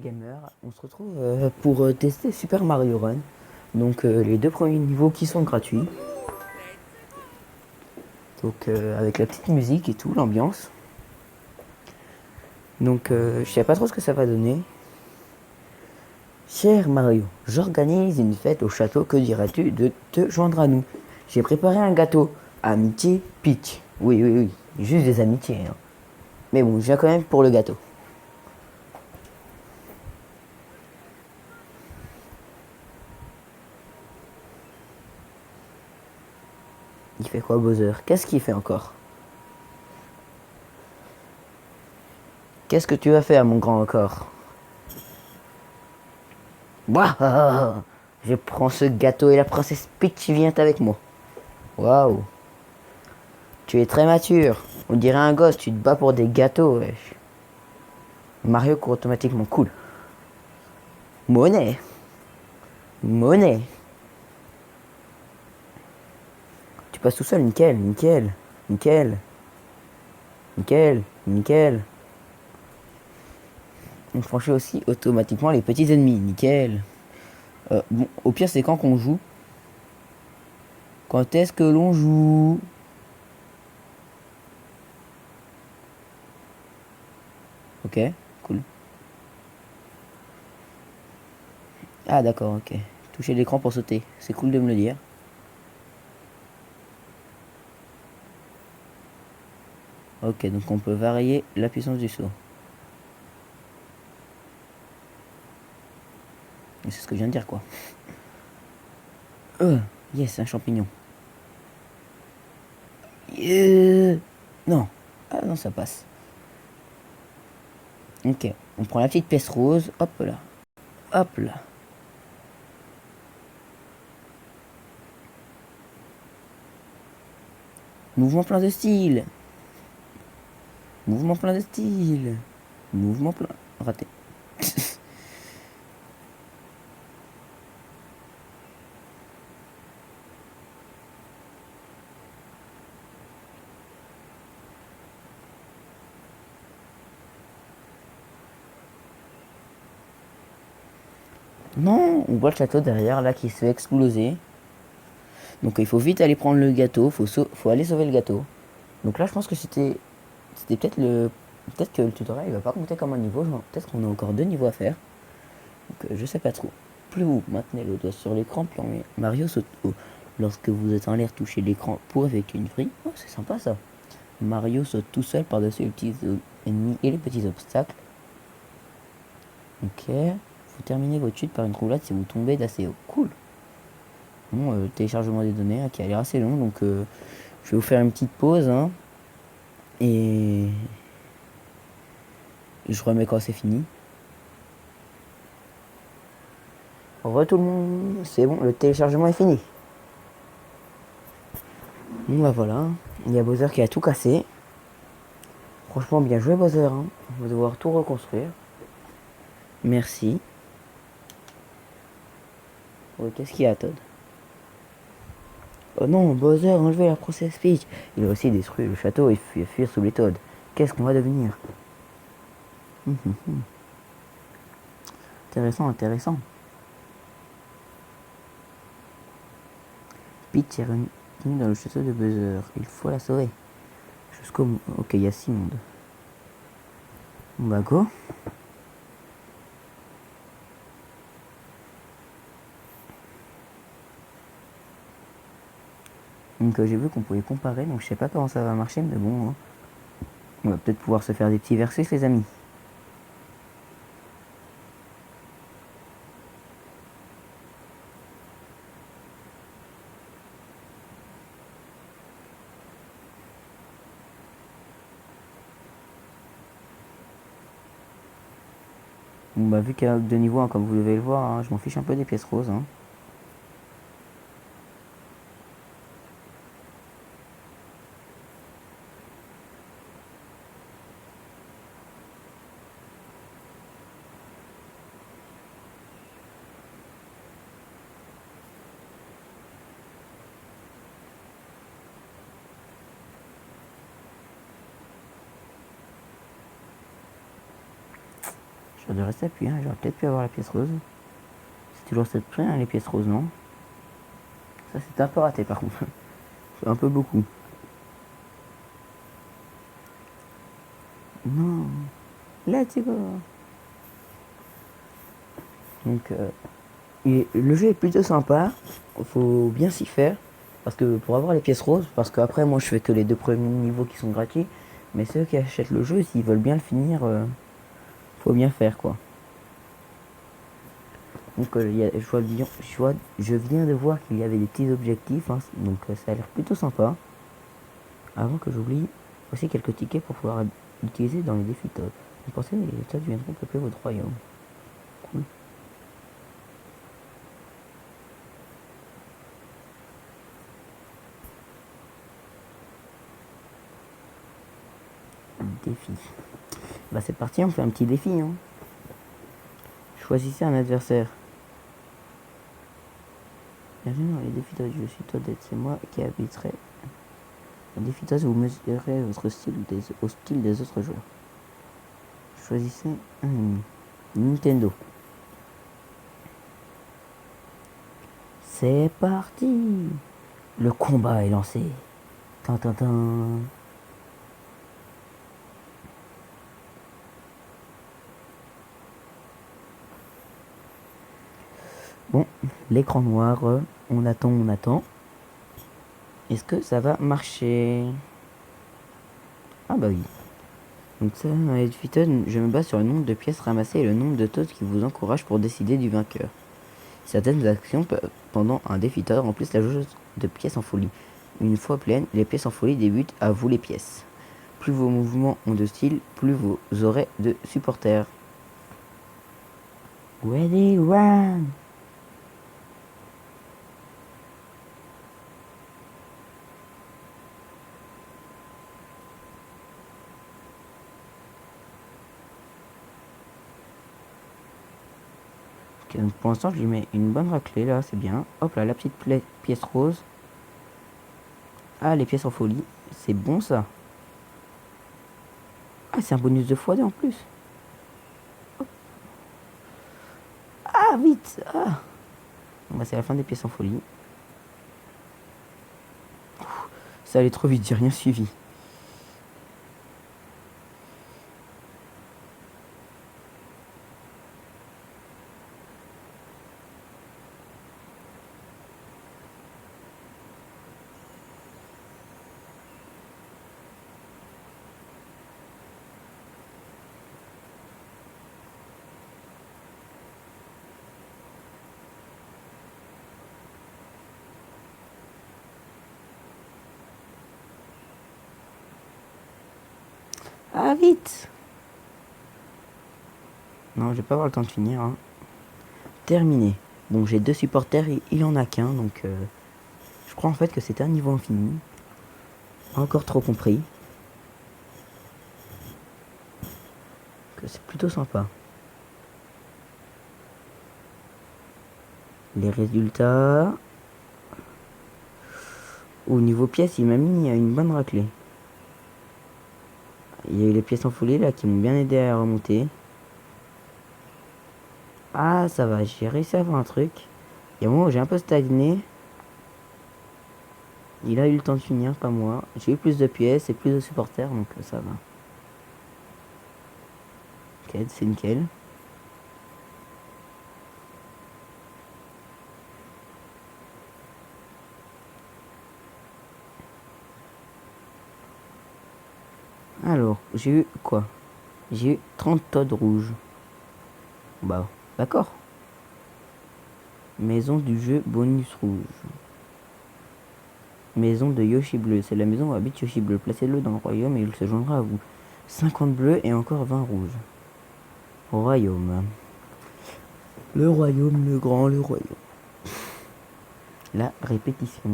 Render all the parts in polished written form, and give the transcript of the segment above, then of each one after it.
gamers, on se retrouve pour tester Super Mario Run. Donc les deux premiers niveaux qui sont gratuits. Donc avec la petite musique et tout, l'ambiance. Donc je sais pas trop ce que ça va donner. Cher Mario, j'organise une fête au château, que diras-tu de te joindre à nous? J'ai préparé un gâteau. Amitié Peach. Oui, oui, oui, juste des amitiés, hein. Mais bon, je viens quand même pour le gâteau. Il fait quoi Bowser? Qu'est-ce qu'il fait encore? Qu'est-ce que tu vas faire mon grand encore? Waouh! Je prends ce gâteau et la princesse Peach vient avec moi. Waouh! Tu es très mature. On dirait un gosse, tu te bats pour des gâteaux, wesh. Mario court automatiquement cool. Monnaie! Monnaie! Tu passes tout seul, nickel, nickel, nickel, nickel, nickel. On franchit aussi automatiquement les petits ennemis, nickel. Bon, au pire, c'est quand qu'on joue. Quand est-ce que l'on joue? Ok, cool. Ah d'accord, ok. Toucher l'écran pour sauter. C'est cool de me le dire. Ok, donc on peut varier la puissance du saut. C'est ce que je viens de dire, quoi. Yes, un champignon. Non. Ah non, ça passe. Ok, on prend la petite pièce rose. Hop là. Hop là. Mouvement plein de style. Mouvement plein de style. Mouvement plein... Raté. Non, on voit le château derrière là qui se fait exploser. Donc il faut vite aller prendre le gâteau, faut aller sauver le gâteau. Donc là je pense que c'était peut-être le peut-être que le tutoriel il va pas compter comme un niveau, peut-être qu'on a encore deux niveaux à faire. Donc je sais pas trop. Plus vous maintenez le doigt sur l'écran, plus Mario saute haut. Lorsque vous êtes en l'air, touchez l'écran pour effectuer une free. Oh, c'est sympa ça. Mario saute tout seul par-dessus les petits ennemis et les petits obstacles. Ok. Vous terminez votre chute par une roulade si vous tombez d'assez haut. Cool. Bon, téléchargement des données qui a l'air assez long, donc je vais vous faire une petite pause, hein, et je remets quand c'est fini. Au revoir tout le monde, c'est bon, le téléchargement est fini. Bon bah voilà, il y a Bowser qui a tout cassé. Franchement bien joué Bowser, hein. On va devoir tout reconstruire. Merci. Oh, qu'est-ce qu'il y a Todd? Oh non, Bowser a enlevé la Princess Peach. Il a aussi détruit le château et fait fuir sous les Todd. Qu'est-ce qu'on va devenir? Intéressant, intéressant. Peach est revenue dans le château de Bowser. Il faut la sauver. Jusqu'au... Ok, il y a 6 mondes. On va go. Donc j'ai vu qu'on pouvait comparer, donc je sais pas comment ça va marcher, mais bon, hein. On va peut-être pouvoir se faire des petits versus les amis. Bon bah vu qu'il y a deux niveaux, hein, comme vous devez le voir, hein, je m'en fiche un peu des pièces roses, hein. Ça devrait rester appuyé, hein. J'aurais peut-être pu avoir la pièce rose. C'est toujours cette près, hein, les pièces roses, non? Ça, c'est un peu raté, par contre. C'est un peu beaucoup. Non. Let's go. Donc, et le jeu est plutôt sympa. Faut bien s'y faire. Parce que pour avoir les pièces roses, parce qu'après, moi, je fais que les 2 premiers niveaux qui sont gratuits. Mais ceux qui achètent le jeu, s'ils veulent bien le finir, faut bien faire, quoi. Donc, je viens de voir qu'il y avait des petits objectifs. Hein, donc, ça a l'air plutôt sympa. Avant que j'oublie, voici quelques tickets pour pouvoir utiliser dans les défis top. Vous pensez que les stades viendront peupler votre royaume? Cool. Défi. Bah c'est parti, on fait un petit défi. Hein. Choisissez un adversaire. Bienvenue dans les défis top. Je suis Toadette, c'est moi qui habiterai. Le défi top, vous mesurez votre style au style des autres joueurs. Choisissez un ennemi. Nintendo. C'est parti. Le combat est lancé. Tintintin. Bon, l'écran noir, on attend, on attend. Est-ce que ça va marcher? Ah bah oui. Donc ça, dans les défis Toad, je me base sur le nombre de pièces ramassées et le nombre de Toads qui vous encouragent pour décider du vainqueur. Certaines actions pendant un défi Toad remplissent la jauge de pièces en folie. Une fois pleine, les pièces en folie débutent, à vous les pièces. Plus vos mouvements ont de style, plus vous aurez de supporters. Ready, run! Okay, donc pour l'instant, je lui mets une bonne raclée là, c'est bien. Hop là, la petite pièce rose. Ah, les pièces en folie, c'est bon ça. Ah, c'est un bonus de x2 en plus. Hop. Ah, vite! Ah! Bon, bah, c'est la fin des pièces en folie. Ça allait trop vite, j'ai rien suivi. Ah, vite! Non, je vais pas avoir le temps de finir. Hein. Terminé. Donc j'ai 2 supporters et il en a qu'un. Donc je crois en fait que c'est un niveau infini. Encore trop compris. Que c'est plutôt sympa. Les résultats. Au niveau pièces, il m'a mis une bonne raclée. Il y a eu les pièces en folie là qui m'ont bien aidé à remonter. Ah, ça va, j'ai réussi à faire un truc. Il y a un moment où j'ai un peu stagné. Il a eu le temps de finir, pas moi. J'ai eu plus de pièces et plus de supporters, donc ça va. Ok, c'est nickel. Alors, j'ai eu quoi? J'ai eu 30 Toads rouges. Bah, d'accord. Maison du jeu bonus rouge. Maison de Yoshi bleu. C'est la maison où habite Yoshi bleu. Placez-le dans le royaume et il se joindra à vous. 50 bleus et encore 20 rouges. Royaume. Le royaume, le grand, le royaume. La répétition.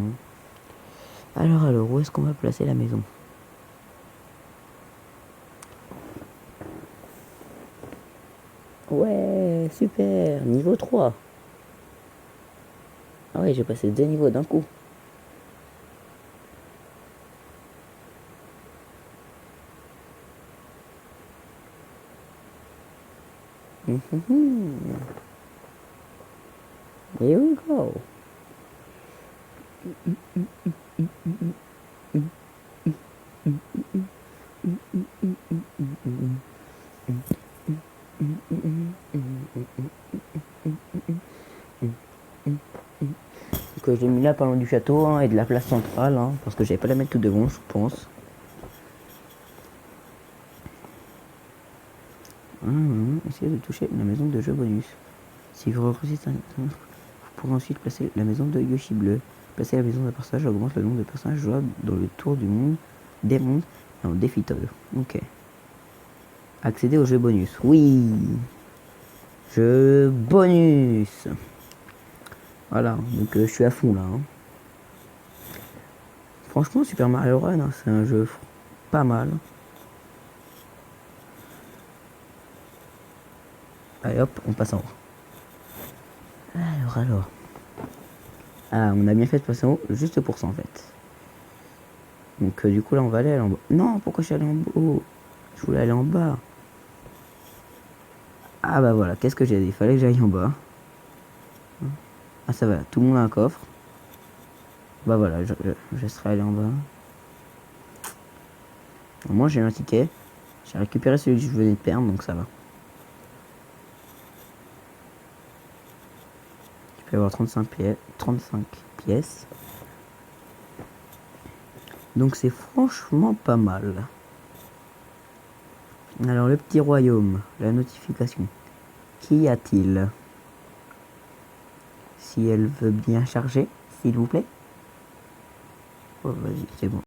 Alors, où est-ce qu'on va placer la maison? Ouais, super. Niveau 3. Ah ouais, j'ai passé 2 niveaux d'un coup. Here we go. Donc j'ai mis là pas loin du château hein, et de la place centrale hein, parce que j'avais pas la mettre tout devant je pense. Essayez de toucher la maison de jeu bonus. Si vous recrutez vous pourrez ensuite placer la maison de Yoshi bleu. Placer la maison d'un personnage augmente le nombre de personnages jouables dans le tour du monde, des mondes et en défi top. Ok. Accéder au jeu bonus. Oui. Jeu bonus. Voilà, donc je suis à fond là. Hein. Franchement, Super Mario Run, hein, c'est un jeu pas mal. Allez hop, on passe en haut. Alors. Ah, on a bien fait de passer en haut, juste pour ça en fait. Donc du coup là on va aller en bas. Non, pourquoi je suis allé en haut? Je voulais aller en bas. Ah bah voilà, qu'est-ce que j'ai dit? Il fallait que j'aille en bas. Ah ça va, tout le monde a un coffre. Bah voilà, je serai allé en bas. Moi j'ai un ticket. J'ai récupéré celui que je venais de perdre, donc ça va. Tu peux avoir 35 pièces. Donc c'est franchement pas mal. Alors le petit royaume, la notification. Qu'y a-t-il? Si elle veut bien charger, s'il vous plaît. Oh vas-y, c'est bon.